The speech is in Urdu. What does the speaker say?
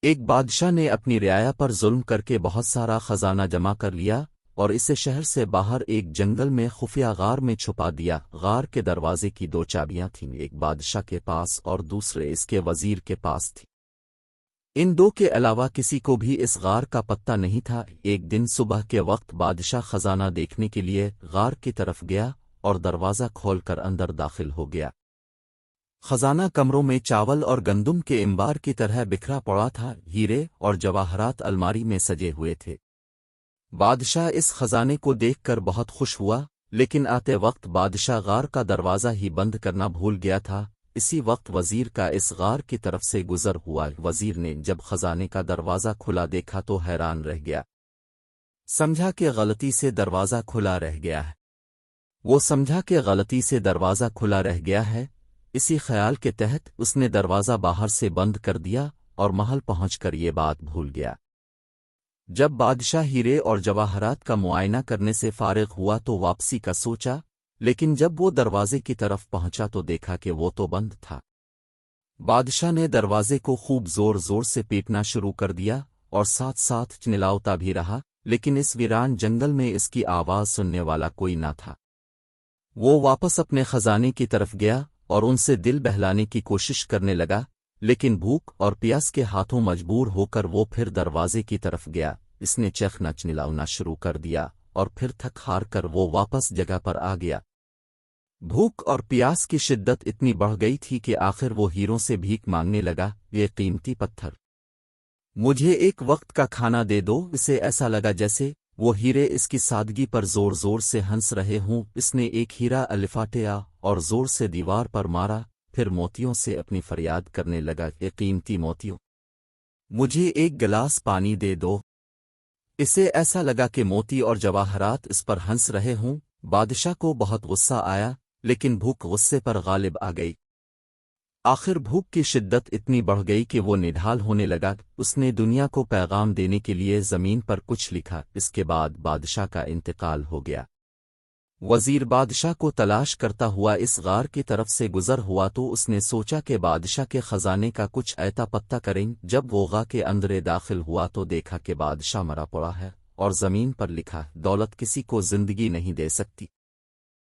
ایک بادشاہ نے اپنی رعایا پر ظلم کر کے بہت سارا خزانہ جمع کر لیا اور اسے شہر سے باہر ایک جنگل میں خفیہ غار میں چھپا دیا۔ غار کے دروازے کی دو چابیاں تھیں، ایک بادشاہ کے پاس اور دوسرے اس کے وزیر کے پاس تھی۔ ان دو کے علاوہ کسی کو بھی اس غار کا پتہ نہیں تھا۔ ایک دن صبح کے وقت بادشاہ خزانہ دیکھنے کے لیے غار کی طرف گیا اور دروازہ کھول کر اندر داخل ہو گیا۔ خزانہ کمروں میں چاول اور گندم کے انبار کی طرح بکھرا پڑا تھا، ہیرے اور جواہرات الماری میں سجے ہوئے تھے۔ بادشاہ اس خزانے کو دیکھ کر بہت خوش ہوا، لیکن آتے وقت بادشاہ غار کا دروازہ ہی بند کرنا بھول گیا تھا۔ اسی وقت وزیر کا اس غار کی طرف سے گزر ہوا۔ وزیر نے جب خزانے کا دروازہ کھلا دیکھا تو حیران رہ گیا، سمجھا کہ غلطی سے دروازہ کھلا رہ گیا ہے۔ وہ سمجھا کہ غلطی سے دروازہ کھلا رہ گیا ہے، اسی خیال کے تحت اس نے دروازہ باہر سے بند کر دیا اور محل پہنچ کر یہ بات بھول گیا۔ جب بادشاہ ہیرے اور جواہرات کا معائنہ کرنے سے فارغ ہوا تو واپسی کا سوچا، لیکن جب وہ دروازے کی طرف پہنچا تو دیکھا کہ وہ تو بند تھا۔ بادشاہ نے دروازے کو خوب زور زور سے پیٹنا شروع کر دیا اور ساتھ ساتھ چنلاوتا بھی رہا، لیکن اس ویران جنگل میں اس کی آواز سننے والا کوئی نہ تھا۔ وہ واپس اپنے خزانے کی طرف گیا اور ان سے دل بہلانے کی کوشش کرنے لگا، لیکن بھوک اور پیاس کے ہاتھوں مجبور ہو کر وہ پھر دروازے کی طرف گیا۔ اس نے چیخنا چنلانا شروع کر دیا اور پھر تھک ہار کر وہ واپس جگہ پر آ گیا۔ بھوک اور پیاس کی شدت اتنی بڑھ گئی تھی کہ آخر وہ ہیروں سے بھیک مانگنے لگا، یہ قیمتی پتھر مجھے ایک وقت کا کھانا دے دو۔ اسے ایسا لگا جیسے وہ ہیرے اس کی سادگی پر زور زور سے ہنس رہے ہوں۔ اس نے ایک ہیرا الفاٹیا اور زور سے دیوار پر مارا، پھر موتیوں سے اپنی فریاد کرنے لگا، یہ قیمتی موتیوں مجھے ایک گلاس پانی دے دو۔ اسے ایسا لگا کہ موتی اور جواہرات اس پر ہنس رہے ہوں۔ بادشاہ کو بہت غصہ آیا، لیکن بھوک غصے پر غالب آ گئی۔ آخر بھوک کی شدت اتنی بڑھ گئی کہ وہ نڈھال ہونے لگا۔ اس نے دنیا کو پیغام دینے کے لیے زمین پر کچھ لکھا۔ اس کے بعد بادشاہ کا انتقال ہو گیا۔ وزیر بادشاہ کو تلاش کرتا ہوا اس غار کی طرف سے گزر ہوا تو اس نے سوچا کہ بادشاہ کے خزانے کا کچھ ایتا پتہ کریں۔ جب وہ غار کے اندر داخل ہوا تو دیکھا کہ بادشاہ مرا پڑا ہے اور زمین پر لکھا، دولت کسی کو زندگی نہیں دے سکتی۔